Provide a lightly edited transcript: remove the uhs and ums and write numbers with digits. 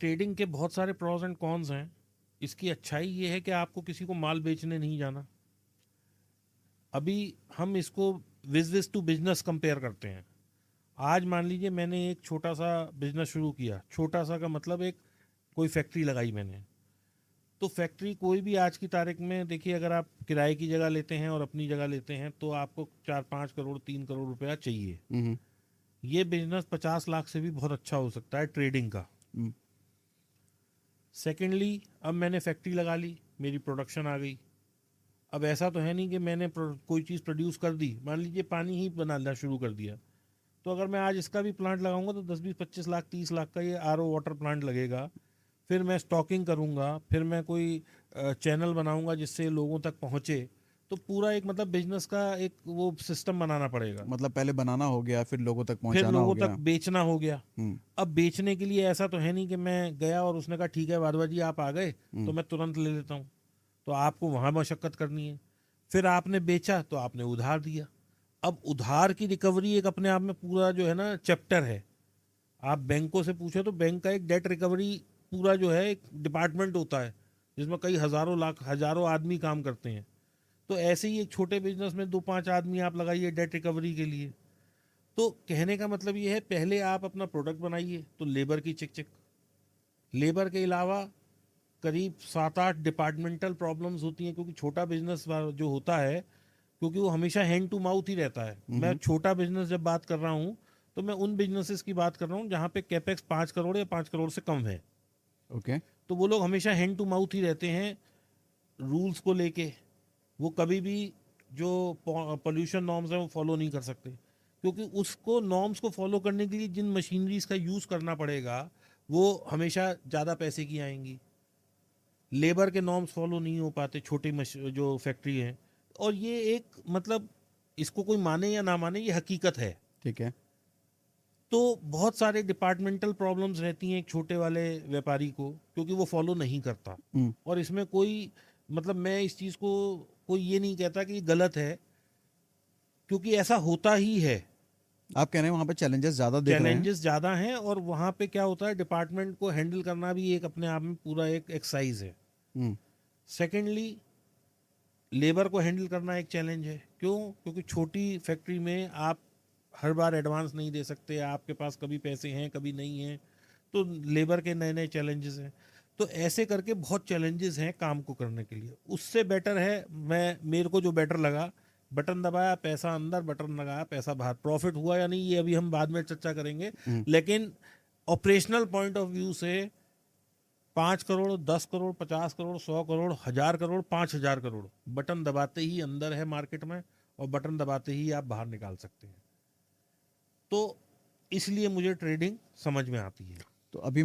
Trading के बहुत सारे प्रॉस एंड कॉन्स हैं। इसकी अच्छाई ये है कि आपको किसी को माल बेचने नहीं जाना। अभी हम इसको बिजनेस टू बिजनेस कंपेयर करते हैं। आज मान लीजिए मैंने एक छोटा सा बिजनेस शुरू किया, छोटा सा का मतलब एक कोई फैक्ट्री लगाई मैंने। तो फैक्ट्री कोई भी आज की तारीख में देखिए, अगर आप किराए की जगह लेते हैं और अपनी जगह लेते हैं तो आपको 4-5 करोड़ 3 करोड़ रुपया चाहिए। हम्म। ये बिजनेस 50 लाख से भी बहुत अच्छा हो सकता है ट्रेडिंग का। हम्म। सेकेंडली, अब मैंने फैक्ट्री लगा ली, मेरी प्रोडक्शन आ गई। अब ऐसा तो है नहीं कि मैंने कोई चीज़ प्रोड्यूस कर दी, मान लीजिए पानी ही बनाना शुरू कर दिया, तो अगर मैं आज इसका भी प्लांट लगाऊंगा तो 10-20-25 लाख 30 लाख का ये आरओ वाटर प्लांट लगेगा। फिर मैं स्टॉकिंग करूंगा, फिर मैं कोई चैनल बनाऊंगा जिससे लोगों तक पहुंचे। तो पूरा एक मतलब बिजनेस का एक वो सिस्टम बनाना पड़ेगा। मतलब पहले बनाना हो गया, फिर लोगों तक फिर पहुंचाना हो लोगों तक गया। बेचना हो गया। हम्म। अब बेचने के लिए ऐसा तो है नहीं कि मैं गया और उसने कहा ठीक है वाधवा जी आप आ गए तो हम्म। मैं तुरंत ले लेता हूँ। तो आपको वहां मशक्कत करनी है। फिर आपने बेचा तो आपने उधार दिया। अब उधार की रिकवरी एक अपने आप में पूरा जो है ना चैप्टर है। आप बैंकों से पूछो तो बैंक का एक डेट रिकवरी पूरा जो है एक डिपार्टमेंट होता है जिसमें कई हजारों लाख हजारों आदमी काम करते हैं। तो ऐसे ही एक छोटे बिजनेस में 2-5 आदमी आप लगाइए डेट रिकवरी के लिए। तो कहने का मतलब ये है, पहले आप अपना प्रोडक्ट बनाइए तो लेबर की चिक चिक, लेबर के अलावा करीब 7-8 डिपार्टमेंटल प्रॉब्लम्स होती हैं, क्योंकि छोटा बिजनेस जो होता है क्योंकि वो हमेशा हैंड टू माउथ ही रहता है। मैं हम्म। छोटा बिजनेस जब बात कर रहा हूँ तो मैं उन बिजनेसेस की बात कर रहा हूँ जहाँ पे कैपेक्स 5 करोड़ या 5 करोड़ से कम है। ओके। तो वो लोग हमेशा हैंड टू माउथ ही रहते हैं रूल्स को लेके। वो कभी भी जो पोल्यूशन नॉर्म्स हैं वो फॉलो नहीं कर सकते, क्योंकि उसको नॉर्म्स को फॉलो करने के लिए जिन मशीनरीज का यूज़ करना पड़ेगा वो हमेशा ज़्यादा पैसे की आएंगी। लेबर के नॉर्म्स फॉलो नहीं हो पाते छोटी जो फैक्ट्री है। और ये एक मतलब इसको कोई माने या ना माने ये हकीकत है। ठीक है। तो बहुत सारे डिपार्टमेंटल प्रॉब्लम्स रहती हैं एक छोटे वाले व्यापारी को, क्योंकि वो फॉलो नहीं करता। हम्म। और इसमें कोई मतलब मैं इस चीज़ को कोई ये नहीं कहता कि गलत है, क्योंकि ऐसा होता ही है। आप कह रहे हैं वहां पे चैलेंजेस ज्यादा दिख रहे हैं। चैलेंजेस ज़्यादा हैं और वहाँ पे क्या होता है, डिपार्टमेंट को हैंडल करना भी एक अपने आप में पूरा एक एक्सरसाइज है। हम्म। सेकेंडली, लेबर को हैंडल करना एक चैलेंज है। क्यों? क्योंकि छोटी फैक्ट्री में आप हर बार एडवांस नहीं दे सकते, आपके पास कभी पैसे हैं कभी नहीं हैं। तो लेबर के नए नए चैलेंजेस हैं। तो ऐसे करके बहुत चैलेंजेस हैं काम को करने के लिए। उससे बेटर है, मेरे को जो बेटर लगा, बटन दबाया पैसा अंदर, बटन लगाया पैसा बाहर। प्रॉफिट हुआ या नहीं ये अभी हम बाद में चर्चा करेंगे, हम्म। लेकिन ऑपरेशनल पॉइंट ऑफ व्यू से 5 करोड़ 10 करोड़ 50 करोड़ 100 करोड़ 1000 करोड़ 5000 करोड़ बटन दबाते ही अंदर है मार्केट में, और बटन दबाते ही आप बाहर निकाल सकते हैं। तो इसलिए मुझे ट्रेडिंग समझ में आती है। तो अभी